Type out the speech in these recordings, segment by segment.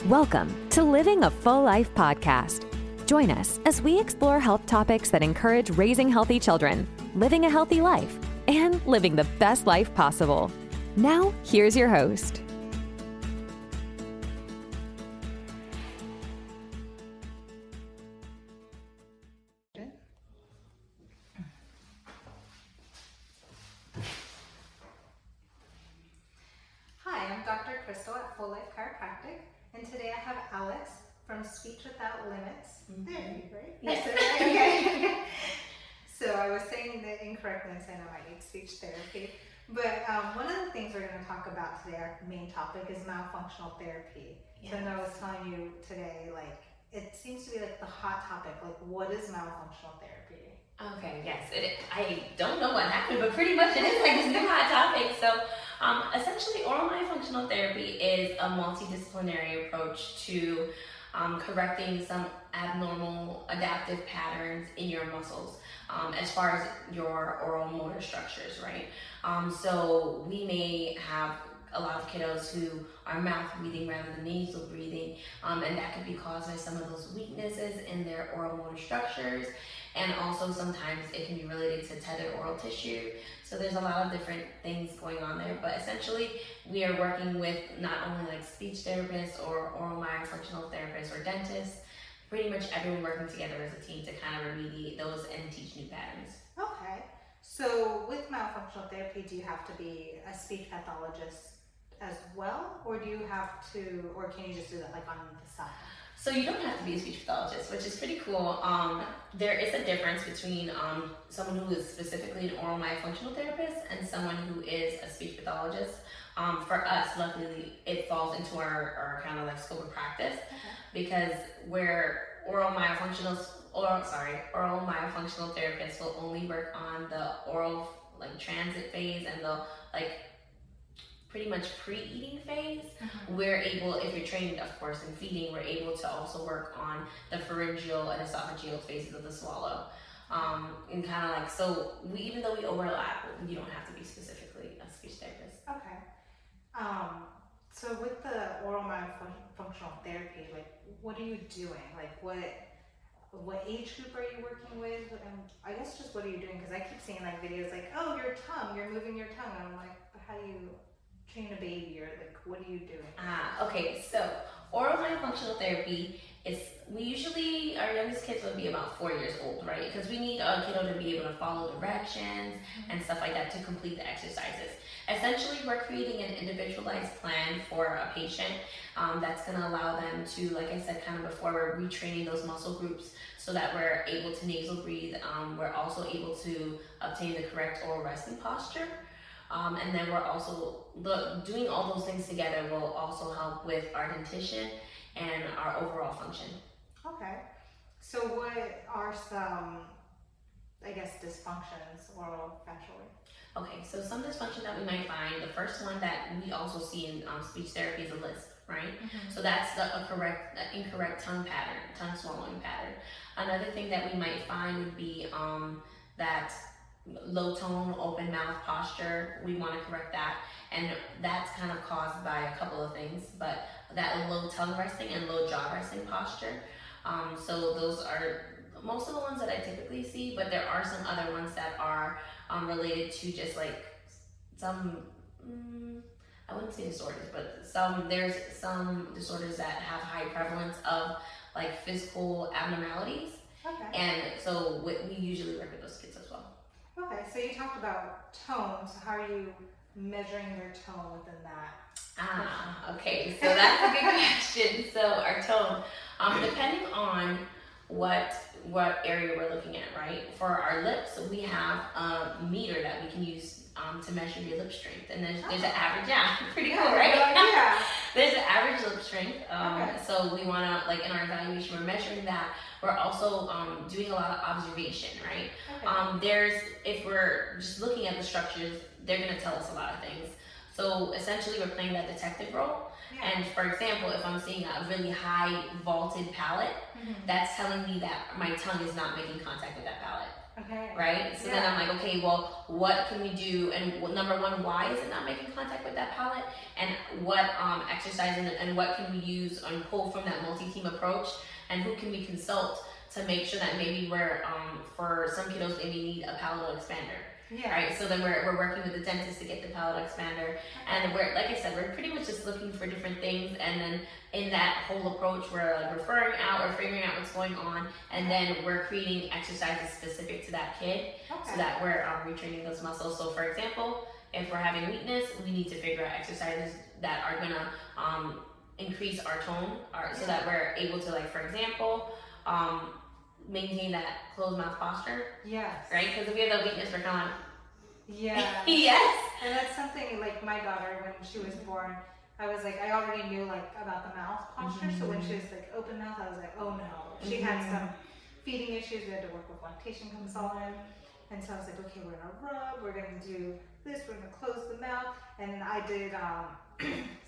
Welcome to Living a Full Life podcast. Join us as we explore health topics that encourage raising healthy children, living a healthy life, and living the best life possible. Now, here's your host. Hi, I'm Dr. Crystal at Full Life Chiropractic, and today I have Alex from Speech Without Limits. Therapy, right? Yes. Okay. So I was saying that incorrectly and saying I might need speech therapy. But one of the things we're going to talk about today, our main topic, is myofunctional therapy. Yes. So I was telling you today, like, it seems to be like the hot topic. Like, what is myofunctional therapy? Okay, yes. I don't know what happened, but pretty much it is like this new hot topic. So essentially, oral myofunctional therapy is a multidisciplinary approach to correcting some abnormal adaptive patterns in your muscles as far as your oral motor structures, right? So we may have a lot of kiddos who are mouth breathing rather than nasal breathing, and that could be caused by some of those weaknesses in their oral motor structures. And also sometimes it can be related to tethered oral tissue. So there's a lot of different things going on there, but essentially we are working with not only like speech therapists or oral myofunctional therapists or dentists, pretty much everyone working together as a team to kind of remediate those and teach new patterns. Okay. So with myofunctional therapy, do you have to be a speech pathologist as well, or do you have to, or can you just do that like on the side? So you don't have to be a speech pathologist, which is pretty cool. There is a difference between someone who is specifically an oral myofunctional therapist and someone who is a speech pathologist. For us, luckily, it falls into our kind of like scope of practice, because where oral myofunctional therapists will only work on the oral like transit phase and the like pretty much pre-eating phase. We're able, if you're trained of course in feeding, we're able to also work on the pharyngeal and esophageal phases of the swallow. And kind of like, so even though we overlap, you don't have to be specifically a speech therapist. Okay. So with the oral myofunctional therapy, like what are you doing? Like what age group are you working with? And I guess just what are you doing? Because I keep seeing like videos like, oh, your tongue, you're moving your tongue. And I'm like, how do you train a baby, or like what are you doing? Okay, so oral myofunctional therapy is, we usually, our youngest kids would be about 4 years old, right? Because we need a kiddo to be able to follow directions and stuff like that to complete the exercises. Essentially, we're creating an individualized plan for a patient that's going to allow them to, like I said kind of before, we're retraining those muscle groups so that we're able to nasal breathe. We're also able to obtain the correct oral resting posture. And then we're also doing all those things together will also help with our dentition and our overall function. Okay. So what are some, I guess, dysfunctions orofacially? Okay, so some dysfunction that we might find, the first one that we also see in speech therapy is a lisp, right? So that's the incorrect tongue swallowing pattern. Another thing that we might find would be that low tone, open mouth posture. We want to correct that, and that's kind of caused by a couple of things, but that low tongue resting and low jaw resting posture. So those are most of the ones that I typically see, but there are some other ones that are related to just like some, I wouldn't say disorders, but there's some disorders that have high prevalence of like physical abnormalities. Okay. And so we usually work with those kids as well. Okay, so you talked about tone, so how are you measuring their tone within that? Okay, so that's a good question. So our tone, depending on what area we're looking at, right? For our lips, we have a meter that we can use to measure your lip strength, and there's an average, pretty cool, right? Yeah. There's an average lip strength. Okay. So we want to, like in our evaluation, we're measuring that. We're also doing a lot of observation, right? Okay. If we're just looking at the structures, they're going to tell us a lot of things. So essentially, we're playing that detective role. Yeah. And for example, if I'm seeing a really high vaulted palate, that's telling me that my tongue is not making contact with that palate. Okay. Right? So then I'm like, okay, well, what can we do? And number one, why is it not making contact with that palate? And what exercise and what can we use and pull from that multi-team approach? And who can we consult to make sure that maybe we're, for some kiddos, maybe need a palatal expander. Yeah. Right, so then we're working with the dentist to get the palatal expander, and we're, like I said, we're pretty much just looking for different things, and then in that whole approach, we're like referring out or figuring out what's going on, and then we're creating exercises specific to that kid, so that we're retraining those muscles. So for example, if we're having weakness, we need to figure out exercises that are gonna increase our tone, so that we're able to, like, for example, maintain that closed mouth posture. Yes. Right? Because if we have that weakness, we're kind of yeah. yes. And that's something, like, my daughter, when she was born, I was like, I already knew, like, about the mouth posture. So when she was, like, open mouth, I was like, oh no. She had some feeding issues. We had to work with lactation consultant. And so I was like, okay, we're gonna rub, we're gonna do this, we're gonna close the mouth. And I did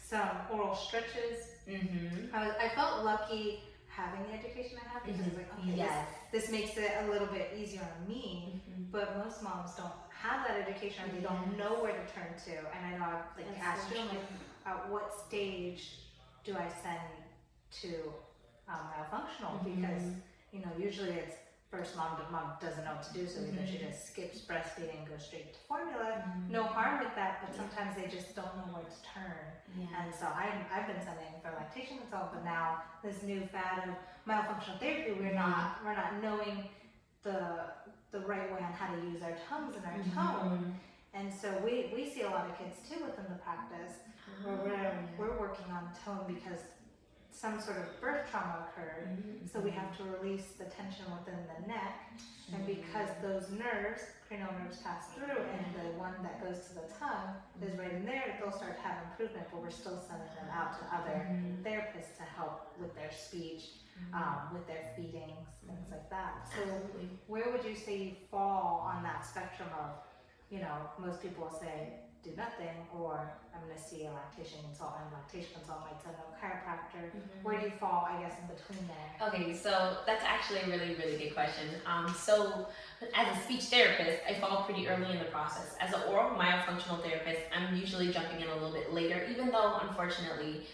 some oral stretches. I felt lucky having the education I have, because I was like, okay, this makes it a little bit easier on me. But most moms don't have that education, or they don't know where to turn to. And I know I've, like, asked you, like, at what stage do I send to myofunctional? Because, you know, usually it's first mom doesn't know what to do, so either she just skips breastfeeding and goes straight to formula. No harm with that, but sometimes they just don't know where to turn. And so I've been sending for lactation consultant, but now this new fad of myofunctional therapy, we're not knowing the right way on how to use our tongues and our tone. And so we see a lot of kids too within the practice where we're working on tone because some sort of birth trauma occurred, so we have to release the tension within the neck, and because those nerves, cranial nerves, pass through, and the one that goes to the tongue is right in there, they'll start to have improvement, but we're still sending them out to other therapists to help with their speech, with their feedings, things like that. So where would you say you fall on that spectrum of, you know, most people will say, do nothing, or I'm going to see a lactation consultant. Lactation consultant might send a chiropractor. Where do you fall, I guess, in between there? Okay, so that's actually a really, really good question. So as a speech therapist, I fall pretty early in the process. As an oral myofunctional therapist, I'm usually jumping in a little bit later, even though, unfortunately,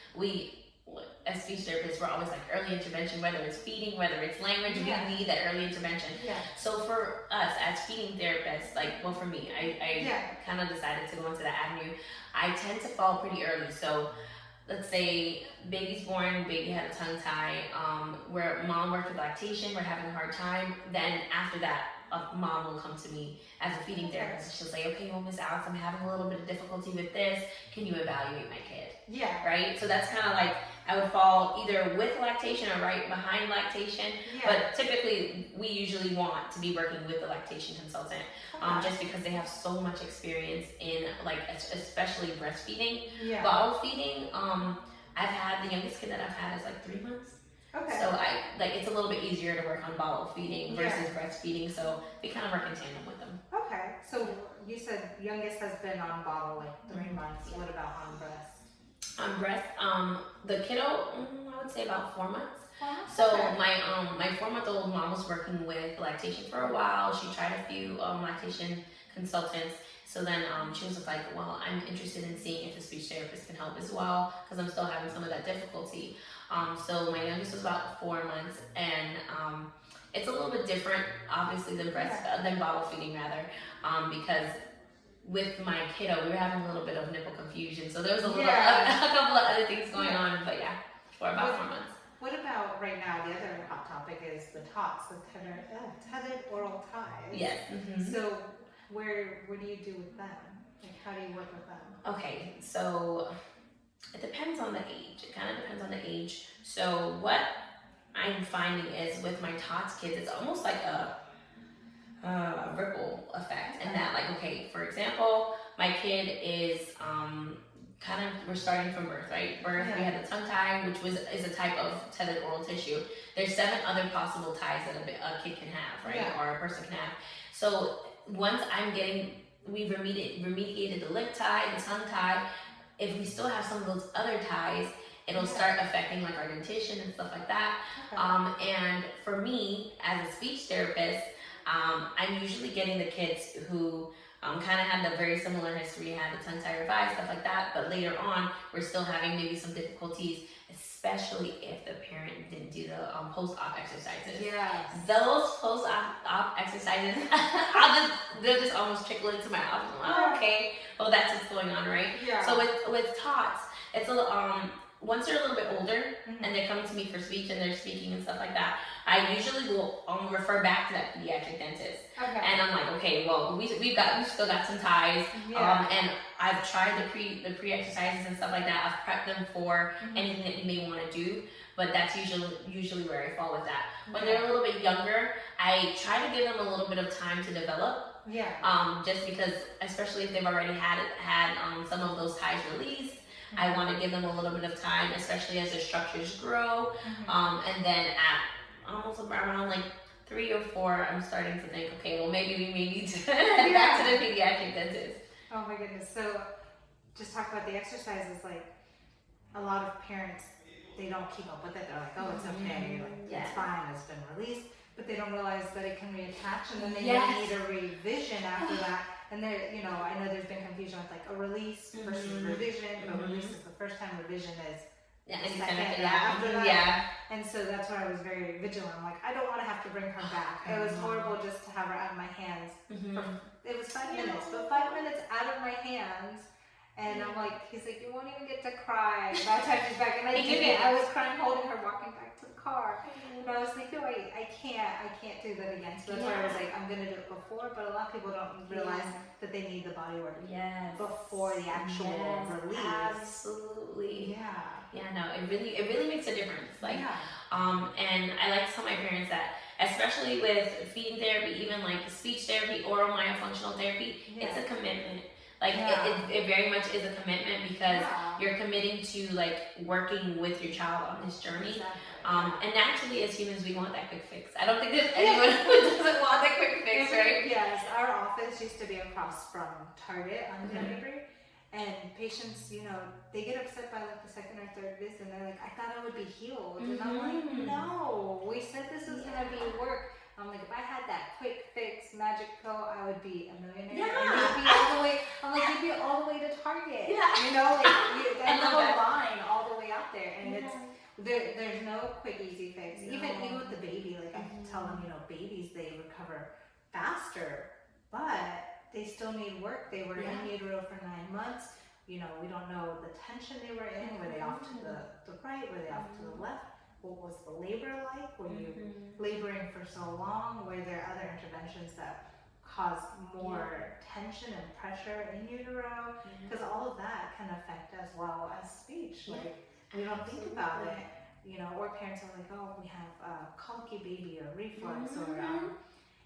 as speech therapists, we're always like early intervention, whether it's feeding, whether it's language, we need that early intervention. So for us as feeding therapists, like, well, for me, I kind of decided to go into that avenue. I tend to fall pretty early. So let's say baby's born, baby had a tongue tie, where mom worked with lactation, we're having a hard time. Then after that, a mom will come to me as a feeding therapist. She'll say, okay, well, Miss Alex, I'm having a little bit of difficulty with this. Can you evaluate my kid? Right? So that's kind of like, I would fall either with lactation or right behind lactation. But typically, we usually want to be working with the lactation consultant, just because they have so much experience in, like, especially breastfeeding. Bottle feeding, I've had, the youngest kid that I've had is like 3 months. So it's a little bit easier to work on bottle feeding versus breastfeeding, so we kind of work in tandem with them. So you said youngest has been on bottle like 3 months. What about on breast? On breast, the kiddo, I would say about 4 months. So my 4-month-old mom was working with lactation for a while. She tried a few lactation consultants. So then she was like, well, I'm interested in seeing if a speech therapist can help as well, because I'm still having some of that difficulty. So my youngest was about 4 months, and it's a little bit different, obviously, than than bottle feeding, rather, because with my kiddo, we were having a little bit of nipple confusion. So there was a couple of other things going on, but for about 4 months. What about right now? The other hot topic is the TOTS, the tethered oral ties. So where do you do with them? Like, how do you work with them? Okay, so it depends on the age. It kind of depends on the age. So what I'm finding is with my TOTS kids, it's almost like a ripple effect, and that, like, okay, for example, my kid is we're starting from birth, right? Birth, we had the tongue tie, which is a type of tethered oral tissue. There's 7 other possible ties that a kid can have, right? Or a person can have. So once we've remediated the lip tie, the tongue tie, if we still have some of those other ties, it'll start affecting, like, our dentition and stuff like that. And for me, as a speech therapist, I'm usually getting the kids who kind of had the very similar history, had the tongue tie revised, stuff like that, but later on, we're still having maybe some difficulties, especially if the parent didn't do the post-op exercises. Yes. Those post-op exercises, they'll just almost trickle into my office. Oh, okay, well that's what's going on, right? Yeah. So with tots, it's a once they're a little bit older and they're coming to me for speech and they're speaking and stuff like that, I usually will refer back to that pediatric dentist. Okay. And I'm like, okay, well we've still got some ties, and I've tried the pre exercises and stuff like that. I've prepped them for anything that you may want to do, but that's usually where I fall with that. When they're a little bit younger, I try to give them a little bit of time to develop. Yeah. Just because, especially if they've already had some of those ties released, I want to give them a little bit of time, especially as their structures grow. And then at almost around like 3 or 4, I'm starting to think, okay, well maybe we may need to head back to the pediatric dentist. Oh my goodness. So just talk about the exercises. Like a lot of parents, they don't keep up with it. They're like, oh, it's okay. Like, it's fine. It's been released. But they don't realize that it can reattach, and then they need a revision after that. And there, I know there's been confusion with like a release versus revision, but release is the first time, revision is the second after that. And so that's why I was very vigilant. I'm like, I don't want to have to bring her back. It was horrible just to have her out of my hands. It was 5 minutes, but 5 minutes out of my hands. And I'm like, he's like, you won't even get to cry by the time she's back. And I didn't. I was crying, holding her, walking back to the car. And I was like, no, I can't do that again. So that's why I was like, I'm gonna do it before. But a lot of people don't realize that they need the body work before the actual release. Absolutely. Yeah. Yeah, no, it really makes a difference. Like, and I like to tell my parents that, especially with feeding therapy, even like speech therapy, oral myofunctional therapy, it's a commitment. Like it very much is a commitment, because you're committing to like working with your child on this journey. And naturally, as humans, we want that quick fix. I don't think there's anyone who doesn't want that quick fix, right? Yes, our office used to be across from Target on Canterbury, and patients, they get upset by like the second or third visit, and they're like, I thought I would be healed, and I'm like, no, we said this was gonna be work. I'm like, if I had that quick fix magic pill, I would be a millionaire. And you'd be all the way. I'm like, you'd be all the way to Target. That little line all the way out there, and it's there's no quick easy fix. Even with the baby, like I tell them, babies, they recover faster, but they still need work. They were in utero for 9 months. We don't know the tension they were in. Were they off to the right? Were they off to the left? What was the labor like? Were you laboring for so long? Were there other interventions that caused more tension and pressure in utero? Because all of that can affect as well as speech. Like, we don't think about it, or parents are like, oh, we have a colicky baby or reflux or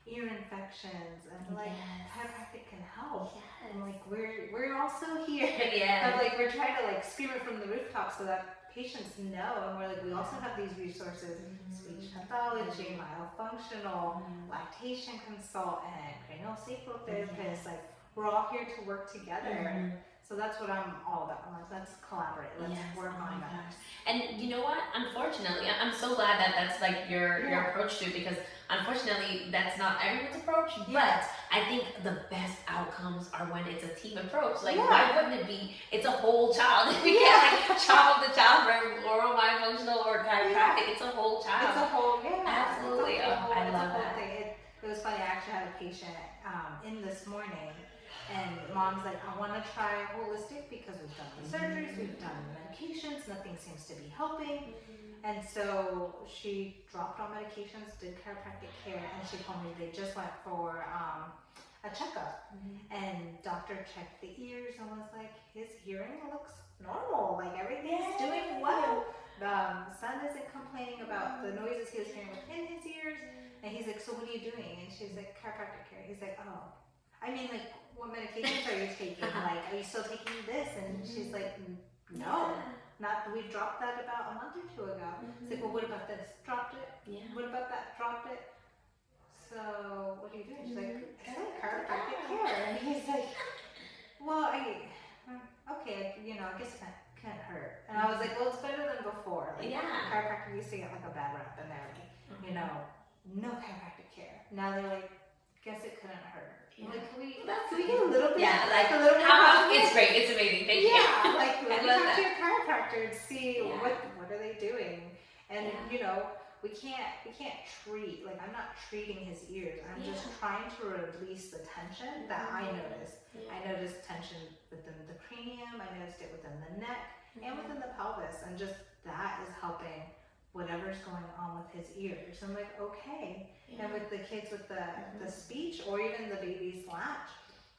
ear infections, and like chiropractic can help. And like we're also here. And like we're trying to like scream it from the rooftop so that patients know, and we're like, we also have these resources: speech pathology, myofunctional, lactation consultant, craniosacral therapist. Like, we're all here to work together. So that's what I'm all about. I'm like, let's collaborate. Let's work on that. And you know what? Unfortunately, I'm so glad that that's like your approach to it, because unfortunately, that's not everyone's approach. But I think the best outcomes are when it's a team approach. Like, why wouldn't it be? It's a whole child. We can't like chop up the child for oral, myofunctional, or chiropractic. It's a whole child. It's a whole, absolutely. I love that. It was funny. I actually had a patient in this morning. And mom's like, I want to try holistic because we've done the surgeries, we've done the medications, nothing seems to be helping. And so she dropped all medications, did chiropractic care, and she told me they just went for a checkup. And doctor checked the ears and was like, his hearing looks normal, like everything's doing well. The son isn't complaining about the noises he was hearing within his ears. And he's like, so what are you doing? And she's like, chiropractic care. He's like, oh, I mean, like, what medications are you taking? Like, are you still taking this? And she's like, no, not. We dropped that about a month or 2 ago. It's like, well, what about this? Dropped it. What about that? Dropped it. So what are you doing? She's like, I like chiropractic care. And he's like, well, okay, I guess it can't hurt. And I was like, well, it's better than before. Like, chiropractic used to get like a bad rap, and they're like, no chiropractic care. Now they're like, guess it couldn't hurt. Yeah. Like, can we get a little bit? Yeah, like a little bit. It's great. It's amazing. Thank you. Yeah, like I let me love talk to that. your chiropractor and see Yeah. what are they doing, and you know, we can't treat, like, I'm not treating his ears. I'm just trying to release the tension that I noticed. I noticed tension within the cranium. I noticed it within the neck and within the pelvis, and just that is helping whatever's going on with his ears. I'm like, okay. And with the kids with the speech, or even the baby's latch,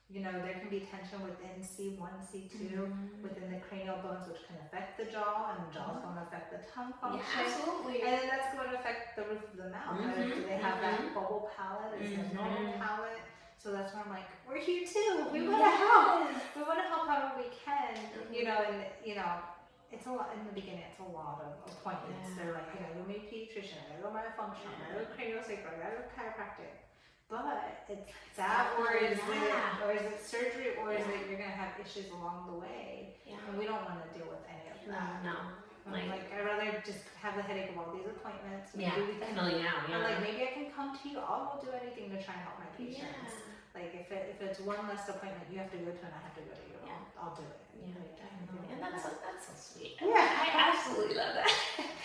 you know, there can be tension within C1, C2, within the cranial bones, which can affect the jaw, and the jaw is going to affect the tongue function. Yeah, absolutely. And then that's going to affect the roof of the mouth. Do they have that bubble palate? Is it a normal palate? So that's why I'm like, we're here too. We want to help. We want to help however we can. You know, and you know, it's a lot in the beginning. It's a lot of appointments. They're like, I gotta go meet a pediatrician. I gotta go myofunctional. I gotta go craniosacral. I gotta go chiropractic. But it's that, or is it surgery, or is it you're gonna have issues along the way, and we don't want to deal with any of that. No. Like I'd rather just have the headache of all these appointments. Definitely now. I'm like, maybe I can come to you. I'll do anything to try and help my patients. Like if it's one less appointment you have to go to and I have to go to you, I'll do it. And that's so sweet. Yeah, I absolutely love that.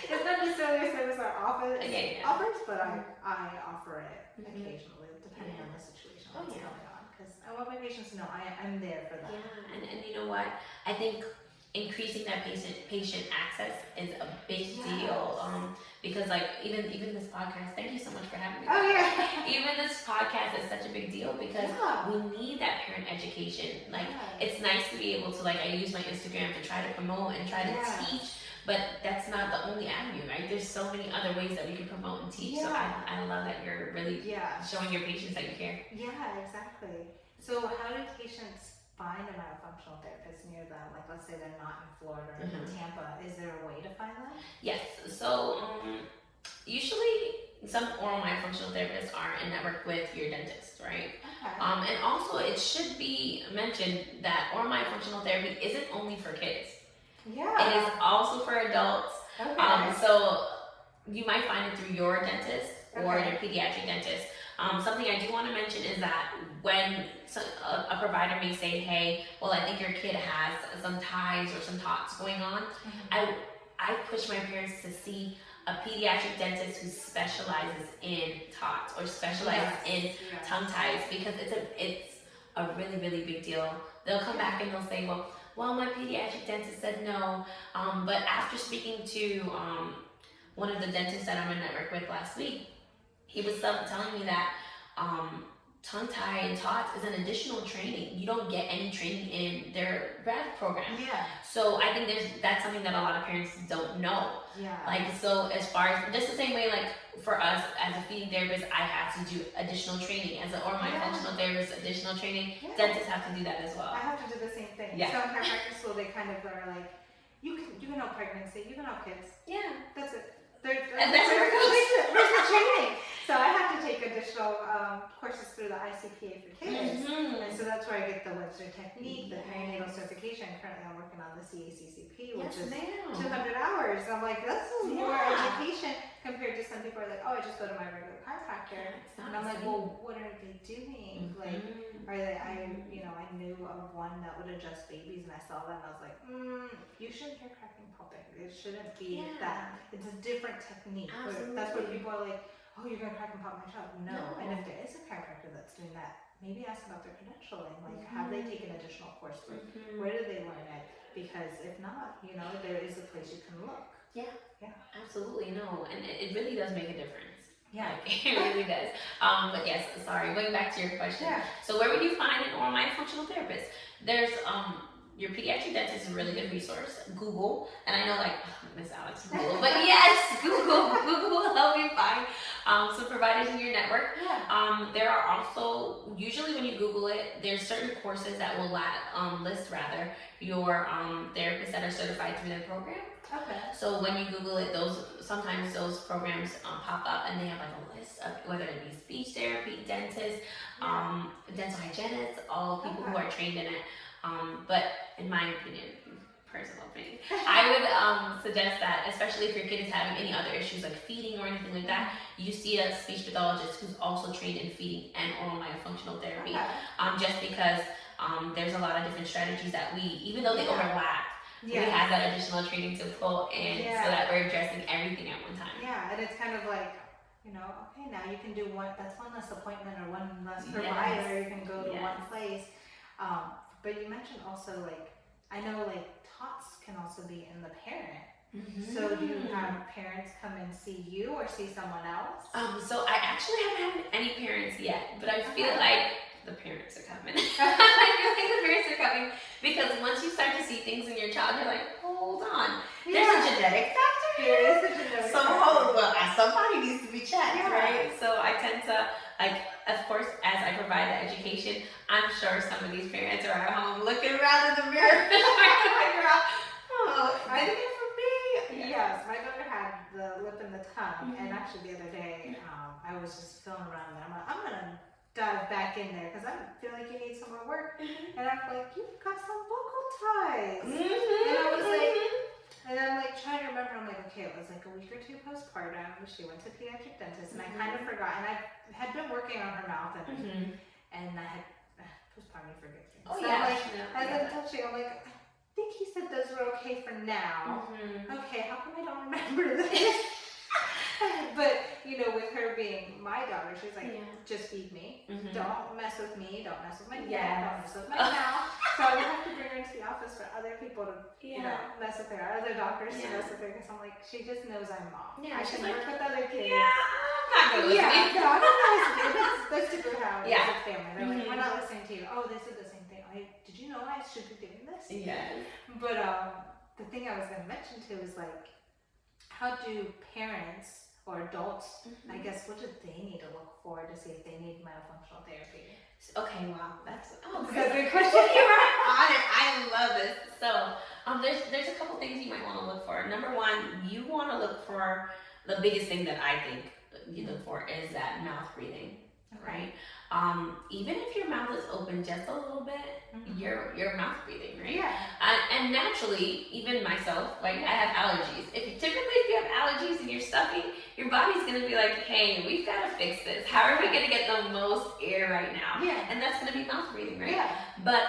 It's not necessarily a service our office offers, but I offer it occasionally, depending on the situation that's going on. Because I want my patients to know I'm there for them. Yeah, and you know what? I think increasing that patient access is a big deal. Because like even this podcast, thank you so much for having me. Oh yeah. Even this podcast is such a big deal because we need that parent education. Like it's nice to be able to, like, I use my Instagram to try to promote and try to teach, but that's not the only avenue, right? There's so many other ways that we can promote and teach. So I love that you're really showing your patients that you care. Yeah, exactly. So how do patients find a myofunctional therapist near them? Like, let's say they're not in Florida or in Tampa. Is there a way to find them? Yes. So usually some oral myofunctional therapists are in network with your dentist, right? Okay. And also it should be mentioned that oral myofunctional therapy isn't only for kids. Yeah. It is also for adults. Okay. So you might find it through your dentist or your pediatric dentist. Something I do want to mention is that when a provider may say, hey, well, I think your kid has some ties or some TOTs going on, I push my parents to see a pediatric dentist who specializes in TOTs or specializes in tongue ties, because it's a really, really big deal. They'll come back and they'll say, well, my pediatric dentist said no, but after speaking to one of the dentists that I'm in network with last week, he was telling me that tongue tie and TOTS is an additional training. You don't get any training in their grad program. Yeah. So I think that's something that a lot of parents don't know. Yeah. Like, so as far as, just the same way, like for us as a feeding therapist, I have to do additional training. As an oral myofunctional therapist, additional training. Dentists have to do that as well. I have to do the same thing. Yeah. So in chiropractic school, they kind of are like, you can help pregnancy, you can help kids. Yeah. That's it. And that's where it goes. Where's the training? So I have to take additional courses through the ICPA for kids. And so that's where I get the Webster technique, the perinatal certification. Currently I'm working on the CACCP, which is 200 hours. I'm like, this is more education compared to some people are like, oh, I just go to my regular chiropractor. And I'm like, well, what are they doing? Like, are they, I knew of one that would adjust babies, and I saw that and I was like, you shouldn't hear cracking popping. It shouldn't be that. It's a different technique. That's where people are like, oh, you're gonna crack and pop my child. No. And if there is a chiropractor that's doing that, maybe ask about their credentialing. Like, have they taken additional coursework? Where do they learn it? Because if not, there is a place you can look. Yeah, absolutely. No, and it really does make a difference. Yeah, like, it really does. But yes, sorry, going back to your question. Yeah. So where would you find an oral myofunctional therapist? There's your pediatric dentist is a really good resource. Google, and I know, like, Miss Alex, Google, but yes, Google will help you find some providers in your network. Yeah. There are also, usually when you Google it, there's certain courses that will list your therapists that are certified through their program. Okay. So when you Google it, sometimes those programs pop up, and they have like a list of whether it be speech therapy, dentists, dental hygienists, all people who are trained in it. But in my opinion, personal opinion. I would suggest that, especially if your kid is having any other issues like feeding or anything like that, you see a speech pathologist who's also trained in feeding and oral myofunctional therapy. Just because there's a lot of different strategies that we, even though they overlap, we have that additional training to pull in so that we're addressing everything at one time. Yeah, and it's kind of like, you know, okay, now you can do that's one less appointment or one less provider. You can go to one place. But you mentioned also, like, I know like TOTS can also be in the parent. So do you have parents come and see you or see someone else? So I actually haven't had any parents yet, but I feel like the parents are coming. I feel like the parents are coming because once you start to see things in your child, you're like, hold on, there's a genetic factor here. There is a genetic so factor. Somebody needs to be checked, right? So I tend to, like, of course, as I provide the education, I'm sure some of these parents are at home looking around in the mirror trying to figure out, I think it's for me. Yes, my daughter had the lip and the tongue, and actually the other day, I was just feeling around there. I'm gonna dive back in there because I feel like you need some more work. And I'm like, you've got some vocal ties. And I was like, and I'm like trying to remember. I'm like, okay, it was like a week or two postpartum. She went to pediatric dentist, and I kind of forgot. And I had been working on her mouth, and I had postpartum, you forget things. Oh, so yeah. I'm like, as I'm touching, I'm like, I think he said those were okay for now. Okay, how come I don't remember this? But, you know, with her being my daughter, she's like, just feed me. Don't mess with me. Don't mess with my neck. Don't mess with my mouth. So I would have to bring her into the office for other people to, you know, mess with her, other doctors to mess with her, because I'm like, she just knows I'm mom. I can work with other kids. I'm not good with me. No, I'm not listening. That's typically how it is with family. They're like, we're not listening to you. Oh, they said the same thing. Did you know I should be doing this? Yes. But the thing I was going to mention too is, like, how do parents or adults, I guess, what do they need to look for to see if they need myofunctional therapy? Okay, wow, that's a good question. You're right on it. I love this. So, there's a couple things you might want to look for. Number one, you want to look for the biggest thing that I think you look for is that mouth breathing, right? Even if your mouth is open just a little bit, you're mouth breathing, right? And naturally, even myself, like I have allergies. If you have allergies and you're stuffy, your body's gonna be like, hey, we've got to fix this. How are we gonna get the most air right now? And that's gonna be mouth breathing, right? But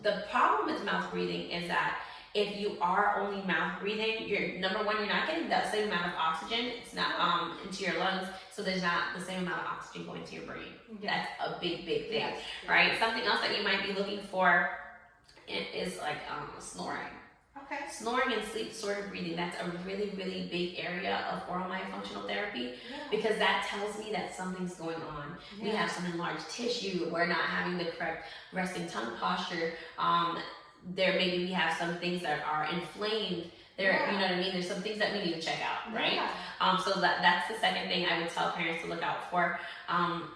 the problem with mouth breathing is that if you are only mouth breathing, you're not getting the same amount of oxygen. It's not into your lungs, so there's not the same amount of oxygen going to your brain. That's a big thing, right? Something else that you might be looking for is like snoring. Snoring and sleep disorder breathing, that's a really big area of oral myofunctional therapy because that tells me that something's going on. We have some enlarged tissue. We're not having the correct resting tongue posture. Maybe we have some things that are inflamed. You know what I mean? There's some things that we need to check out, right? So that's the second thing I would tell parents to look out for.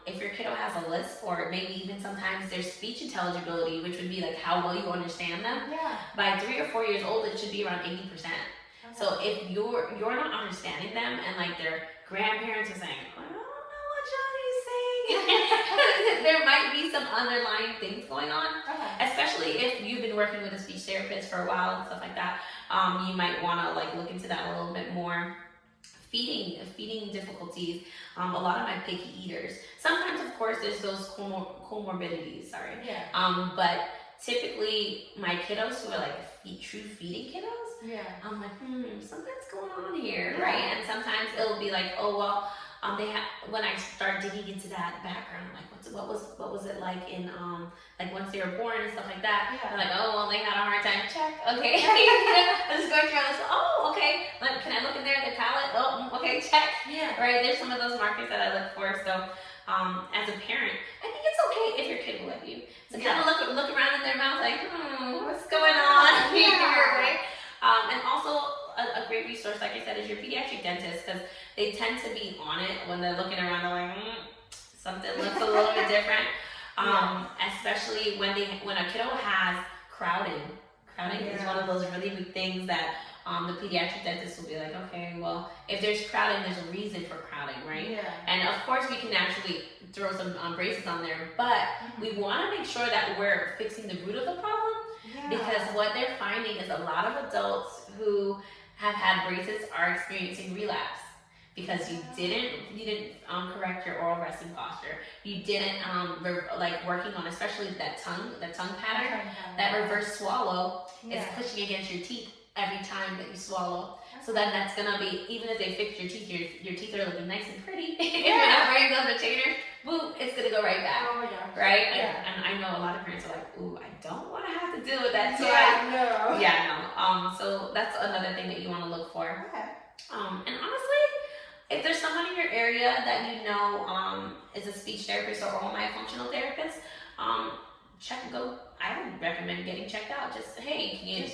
If your kiddo has a lisp, or maybe even sometimes their speech intelligibility, which would be like how well you understand them. By 3 or 4 years old, it should be around 80%. So if you're not understanding them, and like their grandparents are saying, I don't know what Johnny's saying, there might be some underlying things going on. Especially if you've been working with a speech therapist for a while and stuff like that, you might want to like look into that a little bit more. Feeding difficulties. A lot of my picky eaters. Sometimes, of course, there's those comorbidities. But typically, my kiddos who are like true feeding kiddos, I'm like, something's going on here, right? And sometimes it'll be like, oh well. When I start digging into that background, like what was it like in like once they were born and stuff like that. I'm like, oh well, they had a hard time. Check, okay. I'm just going through this. Oh, okay. Like, can I look in there? The palate. Oh, okay. Check. Right. There's some of those markers that I look for. So, as a parent, I think it's okay if your kid will let you. So kind of look around in their mouth, like, what's going on here, right? And also. A great resource, like I said, is your pediatric dentist, because they tend to be on it when they're looking around. They're like, something looks a little bit different. Especially when a kiddo has crowding. Crowding is one of those really big things that the pediatric dentist will be like, okay, well, if there's crowding, there's a reason for crowding, right? And of course, we can actually throw some braces on there, but we want to make sure that we're fixing the root of the problem. Because what they're finding is a lot of adults who have had braces are experiencing relapse because you didn't correct your oral resting posture. You didn't like working on especially that tongue pattern, that reverse swallow is pushing against your teeth every time that you swallow. So then that's gonna be, even if they fix your teeth, your teeth are looking nice and pretty. If you're not wearing those retainers, boom, it's gonna go right back. Oh my gosh. Right? And I know a lot of parents are like, ooh, I don't want to have to deal with that. So so that's another thing that you want to look for. Okay. And honestly, if there's someone in your area that you know is a speech therapist or oral myofunctional therapist, I would recommend getting checked out. Just, hey, can you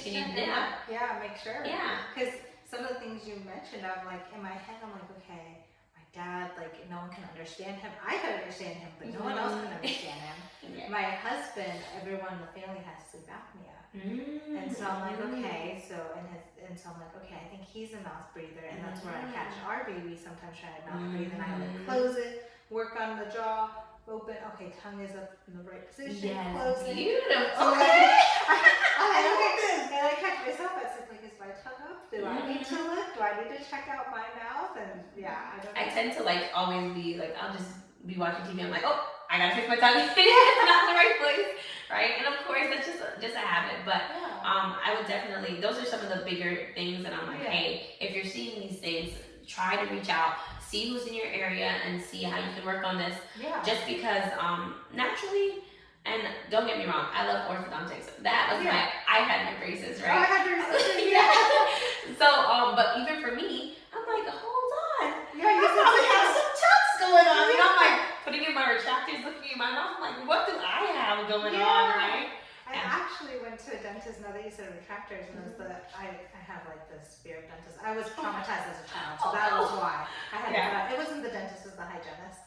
Yeah, make sure. Yeah. Because some of the things you mentioned, I'm like, in my head, I'm like, okay, my dad, like, no one can understand him. I can understand him, but no one else can understand him. My husband, everyone in the family has sleep apnea. And so I'm like, okay, so I'm like, okay, I think he's a mouth breather, and that's where I catch our baby sometimes trying to mouth breathe, and I like close it, work on the jaw, open, okay, tongue is up in the right position, close it. Beautiful. Okay. And I catch myself, I said, like, is my tongue up? Do I need to look? Do I need to check out my mouth? And I tend to like always be like, I'll just be watching TV, I'm like, oh, I gotta fix my tongue. It's not in the right place, right? And of course, that's just a habit. But I would definitely, those are some of the bigger things that I'm like, hey, if you're seeing these things, try to reach out, see who's in your area, and see how you can work on this. Just because naturally, and don't get me wrong, I love orthodontics. That was I had my braces, right? Oh, I had braces. So, but even for me, I'm like, hold on. You probably have some tufts going on. And I'm like, putting in my retractors, looking in my mouth, I'm like, what do I have going on, right? I actually went to a dentist, now that you said retractors, and it was I have like this fear of dentists. I was traumatized as a child, so that was why. I had it wasn't the dentist, it was the hygienist.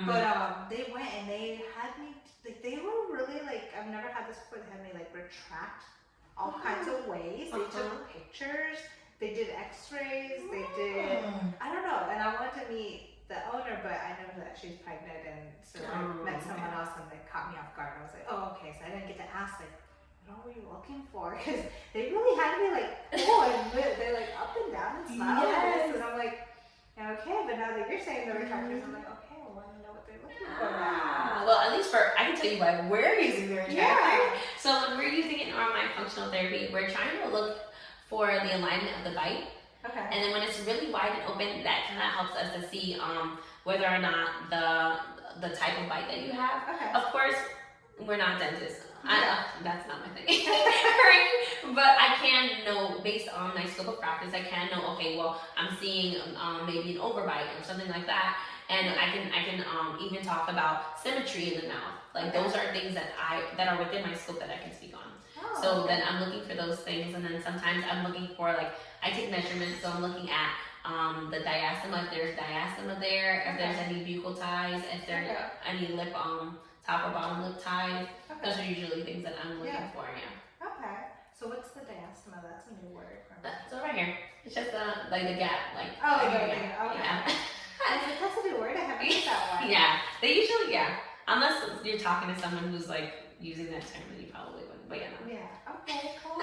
But they went and they had me, like, they were really like, I've never had this before, they had me like retract all kinds of ways. They took pictures, they did x-rays, they did, I don't know, and I wanted to meet the owner, but I know that she's pregnant, and so I met someone else and they caught me off guard. I was like, oh, okay, so I didn't get to ask, like, what were you looking for? Because they really had me like, oh, and they're like up and down and smile like this, and I'm like, okay, but now that you're saying the retractors, I'm like, okay, I want to know what they're looking for now. Well, at least I can tell you why we're using the retractor. So when we're using it in oral myofunctional therapy, we're trying to look for the alignment of the bite. And then when it's really wide and open, that kind of helps us to see whether or not the type of bite that you have. Of course, we're not dentists. That's not my thing. Right? But I can know, based on my scope of practice, I can know, okay, well, I'm seeing maybe an overbite or something like that. And I can even talk about symmetry in the mouth. Like those are things that are within my scope that I can speak on. So then I'm looking for those things, and then sometimes I'm looking for, like, I take measurements, so I'm looking at the diastema, if there's diastema there, if there's any buccal ties, if there's any lip, top or bottom lip ties. Those are usually things that I'm looking for, Okay. So what's the diastema? That's a new word for me. So right here. It's just like the gap, like. Okay. That's a new word. I haven't heard that one. They usually, unless you're talking to someone who's like using that term, then you probably wouldn't. But Okay, cool.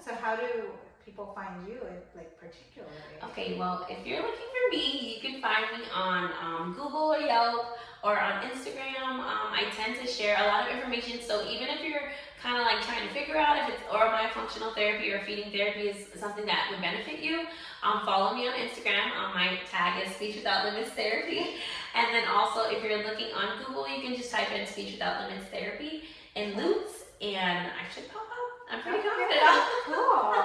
So how do people find you, like, particularly? Okay, well, if you're looking for me, you can find me on Google or Yelp or on Instagram. I tend to share a lot of information, so even if you're kind of like trying to figure out if it's oral myofunctional therapy or feeding therapy is something that would benefit you, follow me on Instagram. My tag is Speech Without Limits Therapy. And then also, if you're looking on Google, you can just type in Speech Without Limits Therapy and Lutz, and I should pop up. I'm pretty confident. Cool.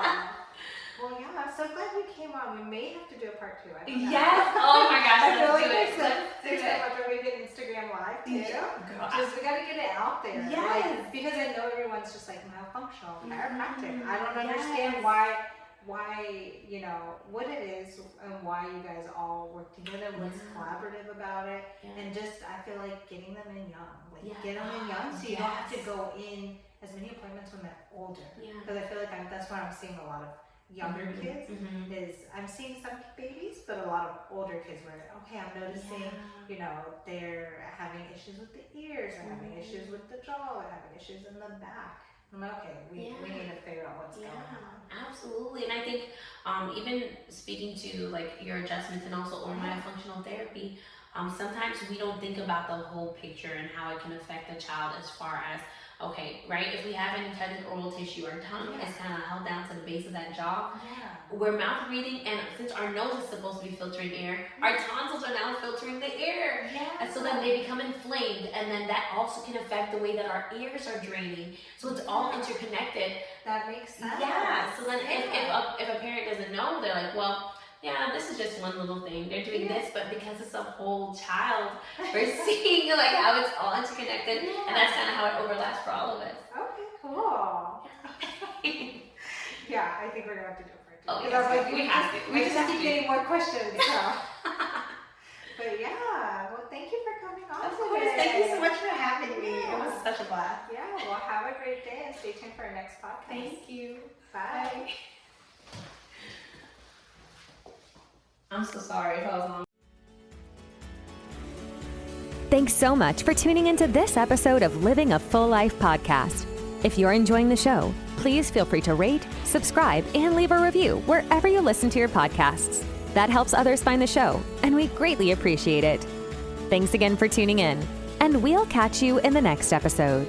Well, I'm so glad you came on. We may have to do a part 2. I don't know. Yes. Oh my gosh. I feel like Let's do there's it. so much, or maybe an Instagram live too. Girl, Just we gotta get it out there. Yes. Like, because I know everyone's just like myofunctional, chiropractic. I don't understand why, what it is and why you guys all work together, what's collaborative about it, and just, I feel like getting them in young. Get them in young so you don't have to go in as many appointments when they're older. Because I feel like that's what I'm seeing a lot of younger kids is I'm seeing some babies, but a lot of older kids where, I'm noticing, they're having issues with the ears, they're having issues with the jaw, they're having issues in the back. I'm like, okay, we need to figure out what's going on. Absolutely. And I think even speaking to like your adjustments and also oral myofunctional therapy, sometimes we don't think about the whole picture and how it can affect the child as far as, okay, right? If we have any type of oral tissue, our tongue is kind of held down to the base of that jaw. We're mouth breathing, and since our nose is supposed to be filtering air, our tonsils are now filtering the air. And so then they become inflamed, and then that also can affect the way that our ears are draining. So it's all interconnected. That makes sense. Yeah. So then if a parent doesn't know, they're like, well, yeah, this is just one little thing. They're doing this, but because it's a whole child, we're seeing like how it's all interconnected, and that's kind of how it overlaps for all of us. Okay, cool. Yeah, I think we're gonna have to do it for it. Oh, yes, we have to. We just keep getting more questions. So. But yeah, well, thank you for coming on. Of course, thank you so much for having me. It was such a blast. Yeah, well, have a great day and stay tuned for our next podcast. Thank you. Bye. I'm so sorry if I was long. Thanks so much for tuning into this episode of Living a Full Life podcast. If you're enjoying the show, please feel free to rate, subscribe, and leave a review wherever you listen to your podcasts. That helps others find the show, and we greatly appreciate it. Thanks again for tuning in, and we'll catch you in the next episode.